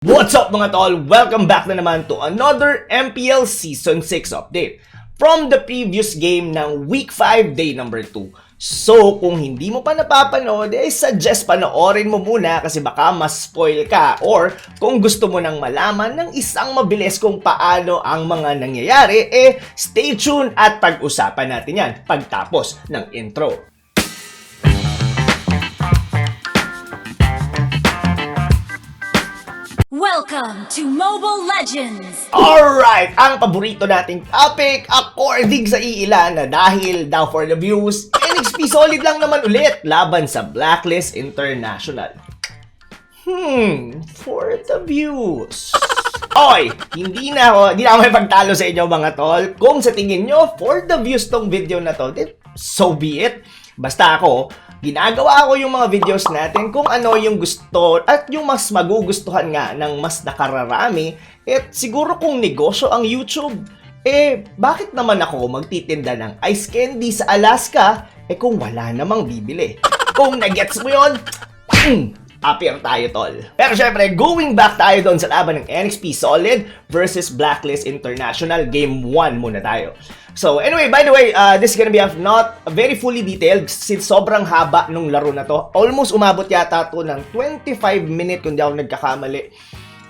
What's up mga tol? Welcome back na naman to another MPL Season 6 update from the previous game ng Week 5 Day number 2. So kung hindi mo pa napapanood, suggest panoorin mo muna kasi baka mas spoil ka, or kung gusto mo nang malaman ng isang mabilis kung paano ang mga nangyayari, stay tuned at pag-usapan natin yan pagtapos ng intro. Welcome to Mobile Legends! Alright, ang paborito nating topic according sa iilan na dahil daw for the views, NXP solid lang naman ulit laban sa Blacklist International. For the views. Oy, hindi na ako may pagtalo sa inyo mga tol. Kung sa tingin nyo for the views tong video na to, then so be it. Basta ako, ginagawa ko yung mga videos natin kung ano yung gusto at yung mas magugustuhan nga ng mas nakararami. At siguro kung negosyo ang YouTube, bakit naman ako magtitinda ng ice candy sa Alaska kung wala namang bibili? Kung nagets mo yun, appear tayo tol. Pero syempre, going back tayo doon sa laban ng NXP Solid versus Blacklist International. Game 1 muna tayo. So anyway, by the way, this is gonna be not very fully detailed since sobrang haba nung laro na to. Almost umabot yata to ng 25 minutes kung di ako nagkakamali.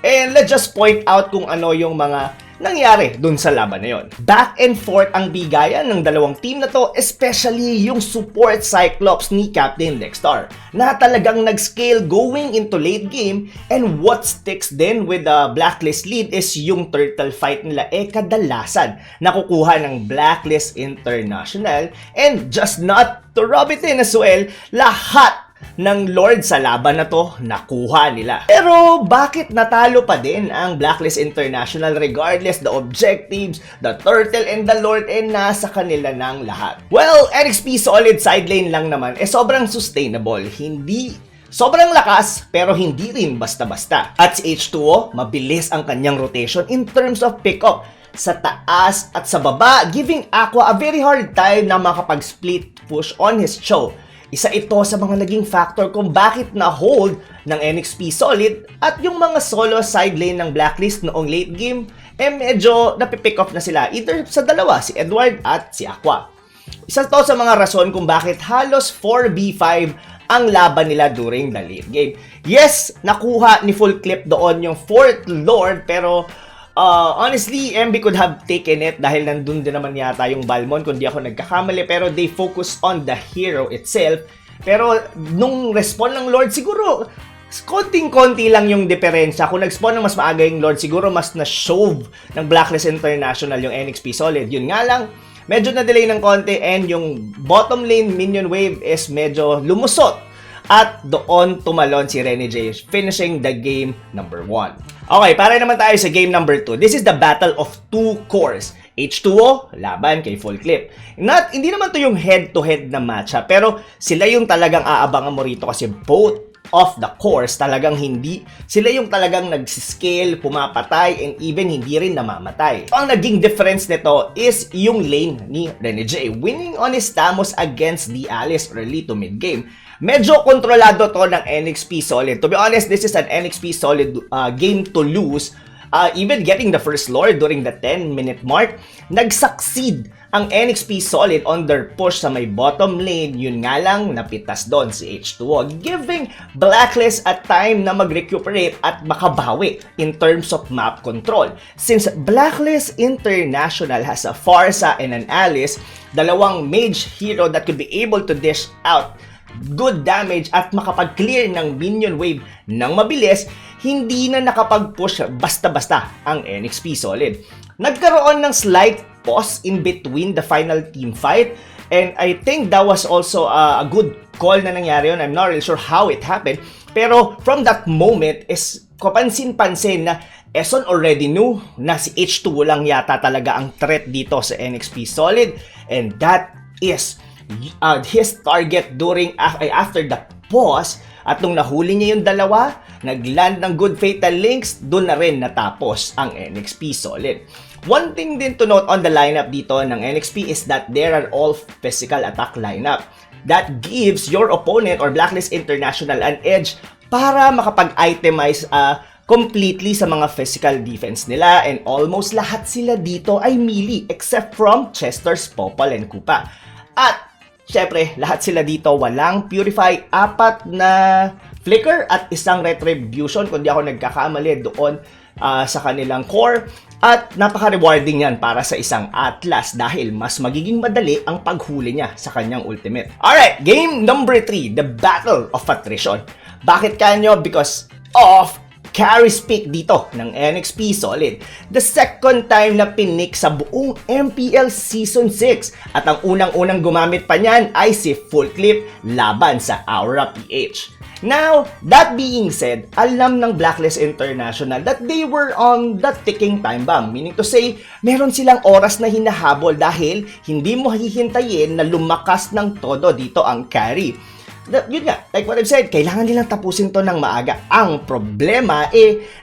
And let's just point out kung ano yung mga nangyari dun sa laban na yon. Back and forth ang bigayan ng dalawang team na to, especially yung support Cyclops ni Captain Dexter na talagang nag-scale going into late game. And what sticks din with the Blacklist lead is yung turtle fight nila kadalasan nakukuha ng Blacklist International. And just not to rub it in as well, lahat ng Lord sa laban na to nakuha nila. Pero bakit natalo pa din ang Blacklist International regardless the objectives, the turtle and the Lord nasa kanila ng lahat? Well, NXP solid side lane lang naman sobrang sustainable. Hindi sobrang lakas pero hindi rin basta-basta. At si H2O, mabilis ang kanyang rotation in terms of pickup sa taas at sa baba, giving Aqua a very hard time na makapag-split push on his chow. Isa ito sa mga naging factor kung bakit na-hold ng NXP Solid at yung mga solo side lane ng Blacklist noong late game, medyo napipick off na sila either sa dalawa, si Edward at si Aqua. Isa to sa mga rason kung bakit halos 4v5 ang laban nila during the late game. Yes, nakuha ni Full Clip doon yung 4th Lord, pero honestly, MB could have taken it dahil nandun din naman yata yung Balmon kung di ako nagkakamali, pero they focus on the hero itself. Pero nung respawn ng Lord, siguro konting-konti lang yung diferensya. Kung nag-spawn ng mas maaga yung Lord, siguro mas na-shove ng Blacklist International yung NXP Solid. Yun nga lang, medyo na-delay ng konti and yung bottom lane minion wave is medyo lumusot. At doon tumalon si Rene J, finishing the game number 1. Okay, para naman tayo sa game number 2. This is the battle of two cores. H2O, laban kay Full Clip. Hindi naman to yung head-to-head na matchup, pero sila yung talagang aabangan mo rito kasi both of the cores talagang hindi. Sila yung talagang nag-scale, pumapatay, and even hindi rin namamatay. Ang naging difference nito is yung lane ni Rene J, winning on his Stamos against the Alice early to mid-game. Medyo kontrolado to ng NXP Solid. To be honest, this is an NXP Solid game to lose. Even getting the first Lord during the 10-minute mark, nag-succeed ang NXP Solid on their push sa may bottom lane. Yun nga lang, napitas doon si H2O, giving Blacklist a time na mag-recuperate at makabawi in terms of map control. Since Blacklist International has a Farsa and an Alice, dalawang mage hero that could be able to dish out good damage at makapag-clear ng minion wave ng mabilis, hindi na nakapag-push basta-basta ang NXP Solid. Nagkaroon ng slight pause in between the final team fight, and I think that was also a good call na nangyari yun. I'm not really sure how it happened, pero from that moment is kapansin-pansin na Eson already knew na si H2 lang yata talaga ang threat dito sa NXP Solid, and that is his target during after the pause. At nung nahuli niya yung dalawa, nagland ng good fatal links, doon na rin natapos ang NXP Solid. One thing din to note on the lineup dito ng NXP is that there are all physical attack lineup. That gives your opponent or Blacklist International an edge para makapag-itemize completely sa mga physical defense nila, and almost lahat sila dito ay melee except from Chester's Popol and Koopa. At syempre, lahat sila dito walang Purify, 4 na Flicker at isang Retribution kung di ako nagkakamali doon sa kanilang core. At napaka-rewarding yan para sa isang Atlas dahil mas magiging madali ang paghuli niya sa kanyang ultimate. Alright, game number 3, the Battle of Attrition. Bakit kanyo? Because of carry pick dito ng NXP Solid. The second time na pinik sa buong MPL Season 6. At ang unang-unang gumamit pa niyan ay si Full Clip laban sa Aura PH. Now, that being said, alam ng Blacklist International that they were on the ticking time bomb. Meaning to say, meron silang oras na hinahabol dahil hindi mo hihintayin na lumakas ng todo dito ang carry. Yun nga, like what I've said, kailangan nilang tapusin to ng maaga. Ang problema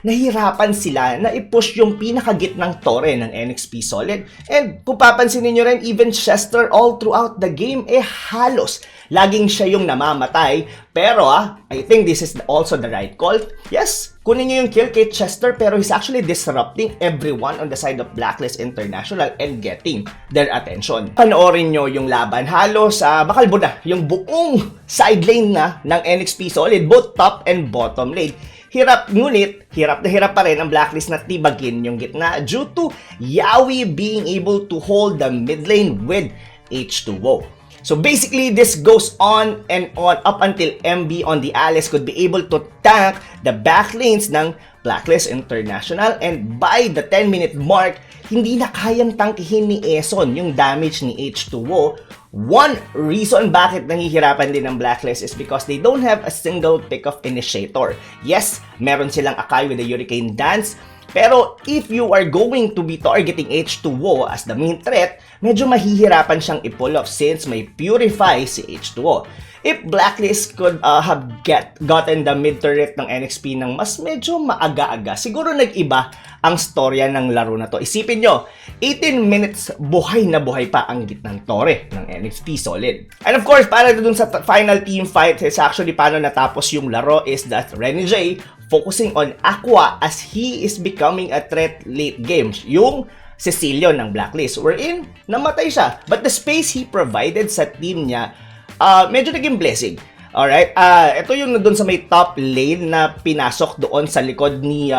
nahirapan sila na i-push yung pinakagitnang tore ng NXP Solid. And kung papansinin nyo rin, even Chester all throughout the game, halos laging siya yung namamatay. Pero I think this is also the right call. Yes, kunin niyo yung kill kay Chester, pero he's actually disrupting everyone on the side of Blacklist International and getting their attention. Panoorin nyo yung laban. Halos bakalbo na yung buong side lane na ng NXP Solid, both top and bottom lane. Hirap, ngunit hirap na hirap pa rin ang Blacklist na tibagin yung gitna due to YAWI being able to hold the mid lane with H2O. So basically, this goes on and on up until MB on the Alice could be able to tank the back lanes ng Blacklist International, and by the 10-minute mark, hindi na kayang tangkihin ni Eson yung damage ni H2O. One reason bakit nahihirapan din ng Blacklist is because they don't have a single pick of initiator. Yes, meron silang Akai with the Hurricane Dance, pero if you are going to be targeting H2O as the main threat, medyo mahihirapan siyang i-pull off since may Purify si H2O. If Blacklist could have gotten the mid turret ng NXP ng mas medyo maaga-aga, siguro nag-iba ang storya ng laro na to. Isipin nyo, 18 minutes buhay na buhay pa ang gitnang tore ng NXP Solid. And of course, para dun sa final team fight, is actually paano natapos yung laro is that Renny J focusing on Aqua as he is becoming a threat late game. Yung Cecilio ng Blacklist, wherein namatay siya. But the space he provided sa team niya, medyo naging blessing. Alright? Ito yung doon sa may top lane na pinasok doon sa likod ni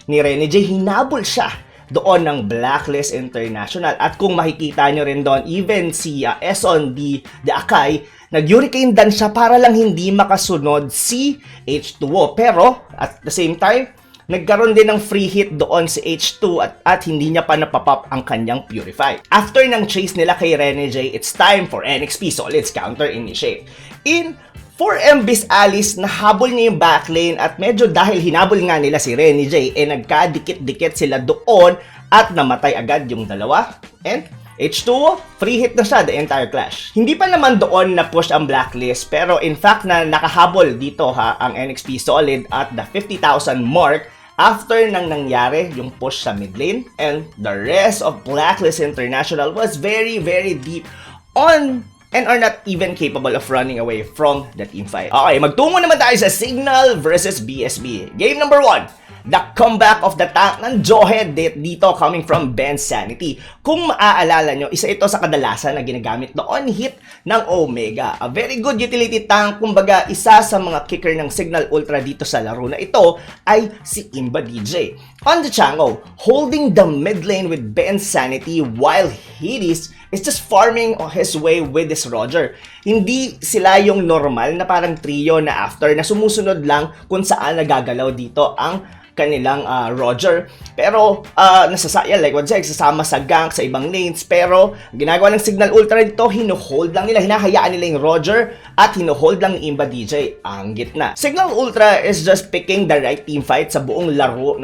Renny J. Hinabol siya doon ng Blacklist International. At kung makikita nyo rin doon, even si Eson, the Akai, nag-hurricane dance siya para lang hindi makasunod si H2O. Pero, at the same time, nagkaroon din ng free hit doon si H2 at hindi niya pa napapop ang kanyang Purify. After ng chase nila kay Renny J, it's time for NXP Solid's counter-initiate. In 4MB's Alice, nahabol niya yung backlane at medyo dahil hinabol nga nila si Renny J, nagkadikit-dikit sila doon at namatay agad yung dalawa. And H2O, free hit na siya the entire clash. Hindi pa naman doon na push ang Blacklist, pero in fact na nakahabol dito ang NXP Solid at the 50,000 mark after nang nangyari yung push sa mid lane, and the rest of Blacklist International was very deep on and are not even capable of running away from the team fight. Okay, magtungo naman tayo sa Signal versus BSB. Game number 1. The comeback of the tank ng Jawhead dito coming from Ben Sanity. Kung maaalala nyo, isa ito sa kadalasan na ginagamit noon hit ng Omega. A very good utility tank, kumbaga isa sa mga kicker ng Signal Ultra dito sa laro na ito ay si Imba DJ. On the Chango, holding the mid lane with Ben Sanity while Hades is just farming his way with this Roger. Hindi sila yung normal na parang trio na after na sumusunod lang kung saan nagagalaw dito ang kanilang Roger. Pero nasasaya, like what I said, sasama sa gank sa ibang lanes. Pero ginagawa ng Signal Ultra dito, hinuhold lang nila, hinahayaan nila yung Roger at hinuhold lang ni Imba DJ ang gitna. Signal Ultra is just picking the right team fight sa buong laro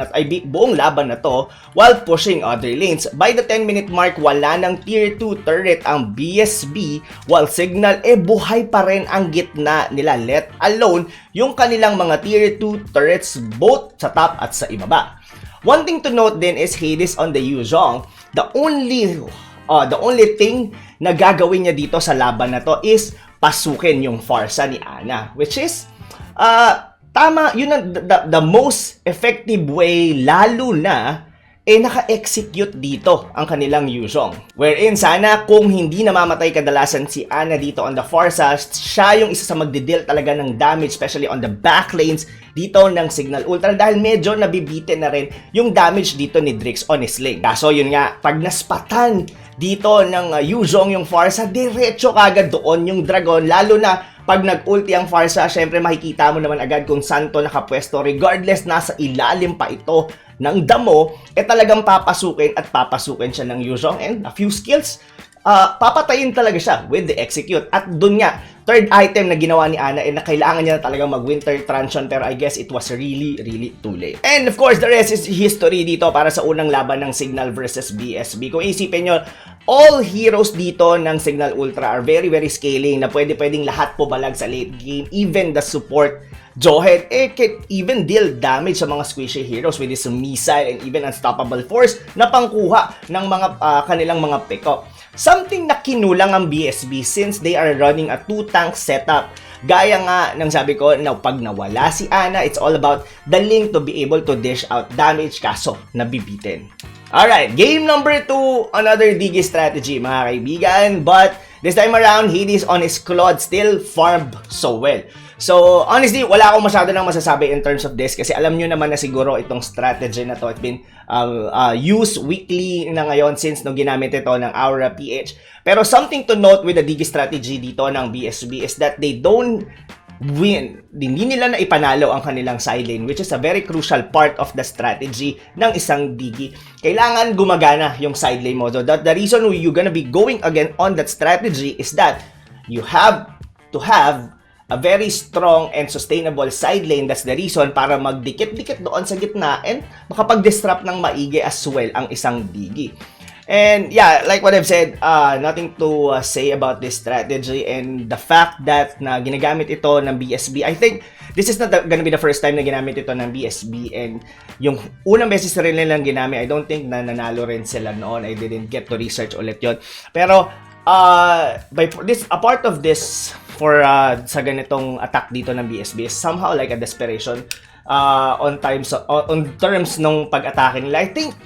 buong laban na to while pushing other lanes. By the 10-minute mark, wala ng tier 2 turret ang BSB while Signal buhay pa rin ang gitna nila, let alone yung kanilang mga tier 2 turrets both sa top at sa ibaba. One thing to note din is Hades on the Yuzhong, the only thing na gagawin niya dito sa laban na to is pasukin yung Farsa ni Ana, which is tama, yun ang the most effective way, lalo na naka-execute dito ang kanilang Yuzhong. Wherein sana kung hindi namamatay kadalasan si Ana dito on the far side, siya yung isa sa magde-deal talaga ng damage, especially on the back lanes dito ng Signal Ultra, dahil medyo nabibitin na rin yung damage dito ni Drix on his lane. Kaso yun nga, pag naspatan dito ng Yuzhong yung Farsa, diretso kagad doon yung Dragon, lalo na pag nag-ulti ang Farsa, syempre makikita mo naman agad kung saan to nakapwesto, regardless nasa ilalim pa ito ng damo, talagang papasukin at papasukin siya ng Yuzhong, and a few skills, papatayin talaga siya with the execute. At dun nga, third item na ginawa ni Ana, na kailangan niya na talagang mag-winter transition, pero I guess it was really too late. And of course, the rest is history dito para sa unang laban ng Signal versus BSB. Kung isipin nyo, all heroes dito ng Signal Ultra are very scaling, na pwedeng lahat po balag sa late game, even the support Johead, can even deal damage sa mga squishy heroes with his missile and even unstoppable force na pangkuha ng mga kanilang mga pick-up. Something na kinulang ang BSB since they are running a 2-tank setup. Gaya nga ng sabi ko, na pag nawala si Ana, it's all about the Link to be able to dish out damage, kaso nabibitin. Alright, game number 2, another Digi strategy mga kaibigan, but this time around, Hades on his Claude still farmed so well. So, honestly, wala akong masyado nang masasabi in terms of this kasi alam nyo naman na siguro itong strategy na to, it's been used weekly na ngayon since no ginamit ito ng Aura PH. Pero something to note with the Digi strategy dito ng BSB is that they don't win. Hindi nila na ipanalo ang kanilang side lane, which is a very crucial part of the strategy ng isang Digi. Kailangan gumagana yung side lane mo. So, the reason you're gonna be going again on that strategy is that you have to have a very strong and sustainable side lane. That's the reason para magdikit-dikit doon sa gitna and makapag-disrupt ng maigi as well ang isang Digi. And yeah, like what I've said, nothing to say about this strategy and the fact that na ginagamit ito ng BSB. I think this is not gonna be the first time na ginamit ito ng BSB, and yung unang beses na rin nilang ginamit, I don't think na nanalo rin sila noon. I didn't get to research ulit yon. Pero a part of this for sa ganitong attack dito ng BSB is somehow like a desperation on terms nung pag-atake nila. I think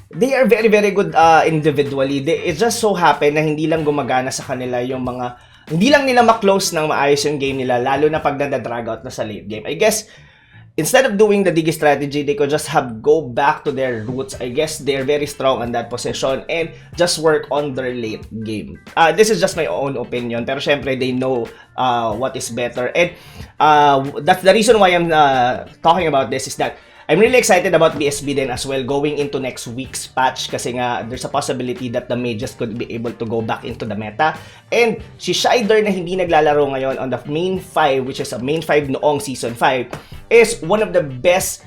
they are very good individually. It just so happen na hindi lang gumagana sa kanila yung mga, hindi lang nila ma-close ng maayos yung game nila, lalo na pag nadadrag out na sa late game. I guess instead of doing the Digi strategy, they could just have go back to their roots. I guess they're very strong on that position and just work on their late game. This is just my own opinion, pero syempre they know what is better. And that's the reason why I'm talking about this, is that I'm really excited about BSB then as well going into next week's patch, kasi nga there's a possibility that the mages could be able to go back into the meta. And si Shider na hindi naglalaro ngayon on the main 5, which is a main 5 noong season 5, is one of the best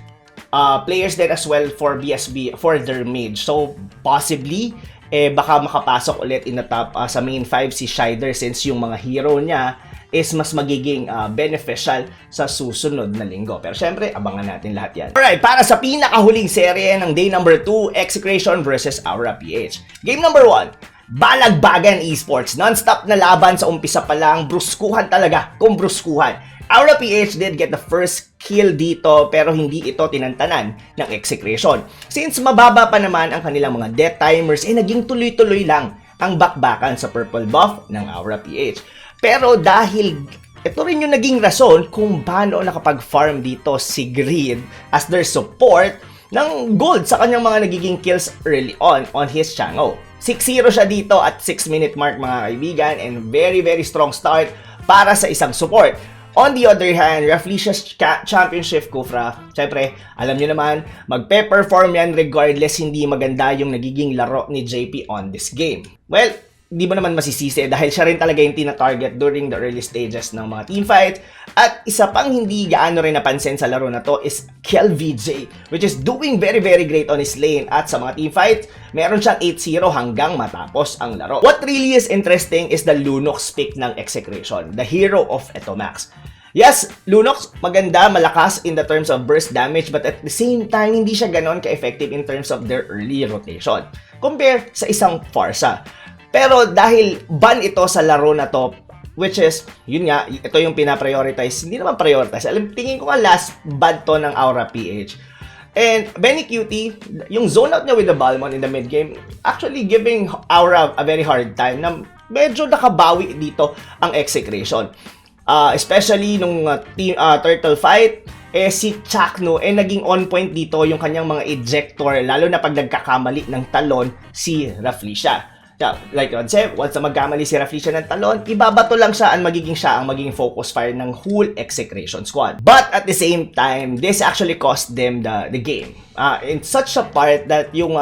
players then as well for BSB for their mage. So possibly baka makapasok ulit in the top sa main 5 si Shider, since yung mga hero niya is mas magiging beneficial sa susunod na linggo. Pero syempre, abangan natin lahat yan. Alright, para sa pinakahuling serye ng day number 2, Execration versus Aura PH. Game number 1, balagbagan esports. Non-stop na laban sa umpisa pa lang, bruskuhan talaga, kung bruskuhan. Aura PH did get the first kill dito, pero hindi ito tinantanan ng Execration. Since mababa pa naman ang kanilang mga death timers, naging tuloy-tuloy lang ang bakbakan sa purple buff ng Aura PH. Pero dahil ito rin yung naging rason kung paano nakapag-farm dito si Greed as their support ng gold sa kanyang mga nagiging kills early on his Chango. 6-0 siya dito at 6-minute mark mga kaibigan, and very strong start para sa isang support. On the other hand, RAFFLESIA's Championship KHUFRA, syempre, alam nyo naman, magpe-perform yan regardless hindi maganda yung nagiging laro ni JP on this game. Well, di mo naman masisisi dahil siya rin talaga yung tina-target during the early stages ng mga teamfight. At isa pang hindi gaano rin napansin sa laro na to is KLVJ, which is doing very great on his lane. At sa mga teamfight, meron siyang 8-0 hanggang matapos ang laro. What really is interesting is the Lunox pick ng Execration, the hero of Etomax. Yes, Lunox, maganda, malakas in the terms of burst damage, but at the same time, hindi siya ganon ka-effective in terms of their early rotation compare sa isang Farsa. Pero dahil ban ito sa laro na to, which is, yun nga, ito yung pinaprioritize. Hindi naman prioritize. Tingin ko nga last bad to ng Aura PH. And Benny Cutie, yung zone out niya with the Balmon in the mid game, actually giving Aura a very hard time na medyo nakabawi dito ang execration. Especially nung turtle fight, si Chakno naging on point dito yung kanyang mga ejector, lalo na pag nagkakamali ng talon si RAFFLESIA. Like once na magkamali si RAFFLESIA ng talon, ibabato lang siya ang magiging focus fire ng whole execration squad. But at the same time, this actually cost them the game. In such a part that yung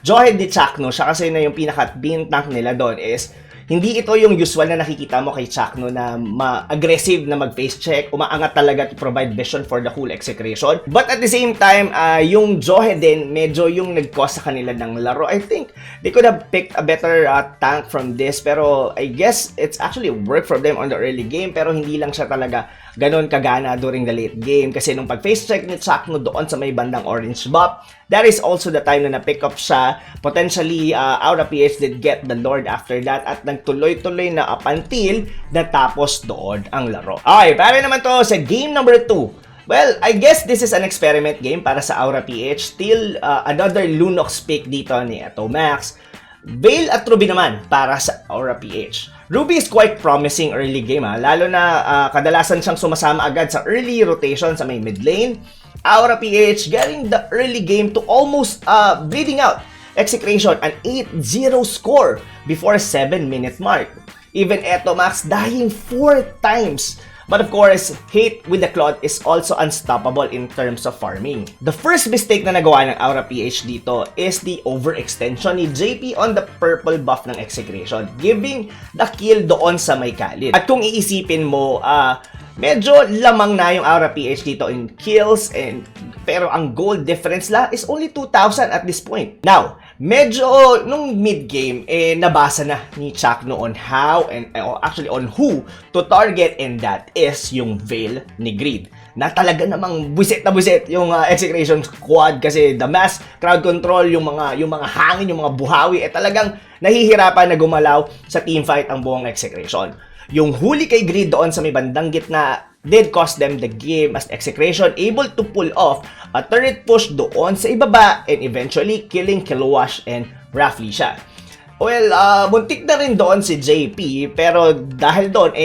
Johead ni Chakno, siya kasi na yung pinaka-bin tank nila doon is hindi ito yung usual na nakikita mo kay Chakno na aggressive na mag-face check, umaangat talaga to provide vision for the whole execration. But at the same time, yung Johe din, medyo yung nag-cause sa kanila ng laro. I think they could have picked a better tank from this, pero I guess it's actually worked for them on the early game, pero hindi lang siya talaga ganon kagana during the late game. Kasi nung pag-face check ni Chakno doon sa may bandang orange buff, that is also the time na na-pick up siya. Potentially, Aura PH did get the Lord after that at nagtuloy-tuloy na up until natapos doon ang laro. Okay, para naman to sa game number 2. Well, I guess this is an experiment game para sa Aura PH. Still, another Lunox pick dito ni Atomax. Veil at Ruby naman para sa Aura PH. Ruby is quite promising early game lalo na kadalasan siyang sumasama agad sa early rotation sa may mid lane. Aura PH getting the early game to almost bleeding out execration, an 8-0 score before 7-minute mark. Even Etomax dying 4 times. But of course, Hate with the Cloud is also unstoppable in terms of farming. The first mistake na nagawa ng Aura PH dito is the overextension ni JP on the purple buff ng execration, giving the kill doon sa may Khalid. At kung iisipin mo, medyo lamang na yung Aura PH dito in kills, pero ang gold difference la is only 2,000 at this point. Now, medyo nung mid-game, nabasa na ni Chakno on how and actually on who to target, and that is yung Veil ni Greed. Na talaga namang buset na buset yung execration squad kasi the mass crowd control, yung mga hangin, yung mga buhawi, talagang nahihirapan na gumalaw sa teamfight ang buong execration. Yung huli kay Greed doon sa may bandang gitna did cost them the game as execration able to pull off a turret push doon sa ibaba and eventually killing Kilwash and RAFFLESIA. Well, buntik na rin doon si JP, pero dahil doon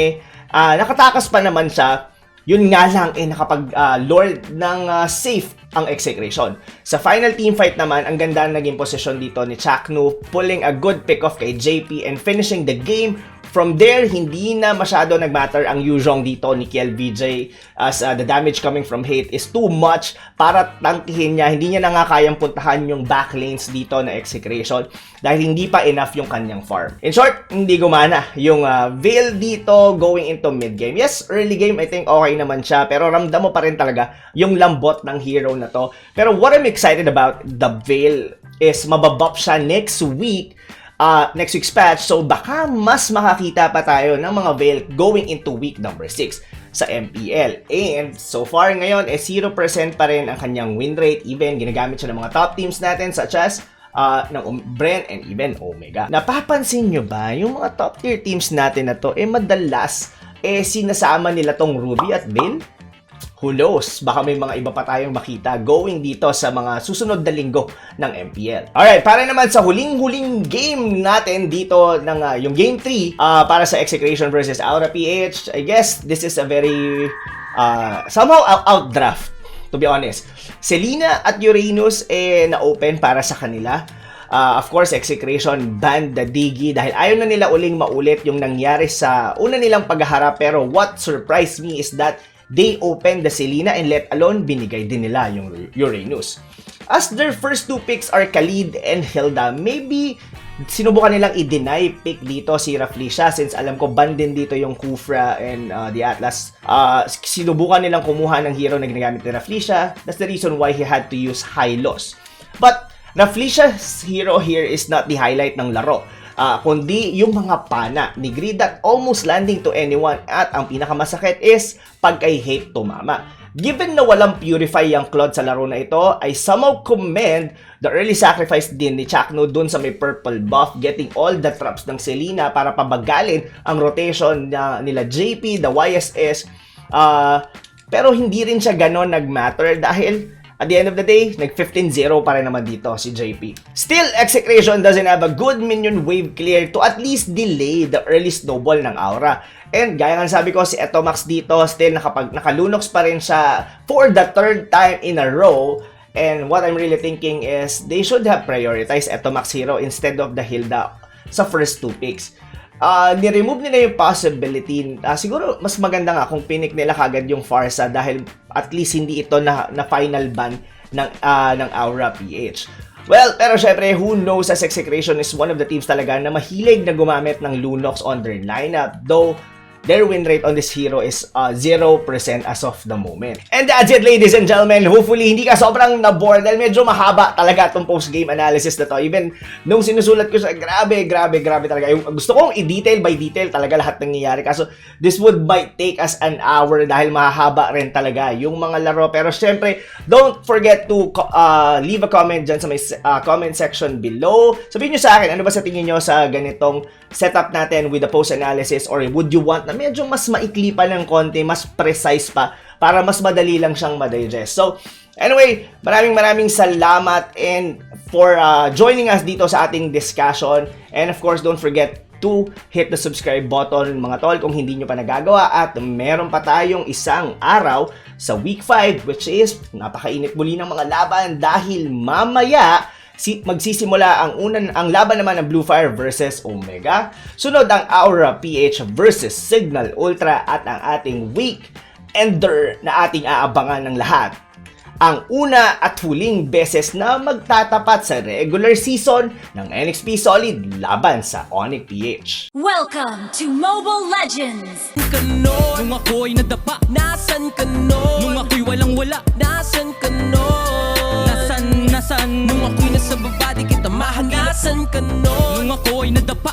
nakatakas pa naman siya. Yun nga lang nakapag-lord ng safe ang execration. Sa final team fight naman, ang ganda naging position dito ni Chakno, pulling a good pick-off kay JP and finishing the game. From there, hindi na masyado nagmatter ang Yuzhong dito ni KLVJ as the damage coming from Hate is too much para tangkihin niya. Hindi niya na nga kayang puntahan yung backlanes dito na execration dahil hindi pa enough yung kanyang farm. In short, hindi gumana yung Veil dito going into mid-game. Yes, early game, I think okay naman siya, pero ramdam mo pa rin talaga yung lambot ng hero na to. Pero what I'm excited about the Veil is mababuff siya next week's patch, so baka mas makakita pa tayo ng mga Veil going into week number 6 sa MPL. And so far ngayon, 0% pa rin ang kanyang win rate, even ginagamit siya ng mga top teams natin such as ng Brent and even Omega. Napapansin nyo ba, yung mga top tier teams natin na to, madalas sinasama nila tong Ruby at Veil? Who knows? Baka may mga iba pa tayong makita going dito sa mga susunod na linggo ng MPL. Alright, para naman sa huling-huling game natin dito ng yung game 3 para sa execration versus Aura PH. I guess this is a very somehow outdraft, to be honest. Selena at Uranus na-open para sa kanila. Of course, execration banned the Digi dahil ayaw na nila uling maulit yung nangyari sa una nilang paghaharap. Pero what surprised me is that they opened the Selena and let alone binigay din nila yung Uranus. As their first 2 picks are Khalid and Hilda, maybe sinubukan nilang i-deny pick dito si RAFFLESIA since alam ko ban din dito yung KHUFRA and the Atlas. Sinubukan nilang kumuha ng hero na ginagamit ni RAFFLESIA. That's the reason why he had to use high loss. But RAFFLESIA's hero here is not the highlight ng laro. Kundi yung mga pana ni Greed that almost landing to anyone, at ang pinakamasakit is pag kay Hate tumama. Given na walang purify yung Claude sa laro na ito, I somehow commend the early sacrifice din ni Chakno dun sa may purple buff, getting all the traps ng Selena para pabagalin ang rotation nila JP, the YSS. Pero hindi rin siya ganon nag-matter dahil at the end of the day, nag-15-0 pa rin naman dito si JP. Still, Execration doesn't have a good minion wave clear to at least delay the early snowball ng aura. And gaya nga sabi ko, si Etomax dito, still nakalunox pa rin siya for the third time in a row. And what I'm really thinking is, they should have prioritized Etomax Hero instead of the Hilda sa first 2 picks. Ni-remove nila yung possibility. Siguro, mas maganda nga kung pinik nila kagad yung Farsa dahil at least hindi ito na final ban ng Aura PH. Well, pero syempre, who knows, as Execration is one of the teams talaga na mahilig na gumamit ng Lunox on their lineup. Though, their win rate on this hero is 0% as of the moment. And that's it, ladies and gentlemen. Hopefully, hindi ka sobrang na-bored dahil medyo mahaba talaga itong post-game analysis na to. Even nung sinusulat ko siya, grabe talaga. Yung gusto kong i-detail by detail talaga lahat ng nangyayari. Kaso, this might take us an hour dahil mahaba rin talaga yung mga laro. Pero syempre, don't forget to leave a comment dyan sa may comment section below. Sabihin nyo sa akin, ano ba sa tingin nyo sa ganitong setup natin with the post analysis, or would you want na medyo mas maikli pa ng konti, mas precise pa para mas madali lang siyang ma-digest. So, anyway, maraming salamat and for joining us dito sa ating discussion. And of course, don't forget to hit the subscribe button, mga tol, kung hindi nyo pa nagagawa. At meron pa tayong isang araw sa week 5, which is napakainit muli ng mga laban dahil mamaya magsisimula ang laban naman ng Blue Fire versus Omega. Sunod ang Aura PH versus Signal Ultra at ang ating week ender na ating aabangan ng lahat. Ang una at huling beses na magtatapat sa regular season ng NXP Solid laban sa Onyx PH. Welcome to Mobile Legends! Nung ako'y nadapa, nasan ka no? Nung ako'y walang-wala, nasan ka no? Nasan? Nung ako'y nasa baba, di kita mahal, nasan ka no? Nung ako'y nadapa,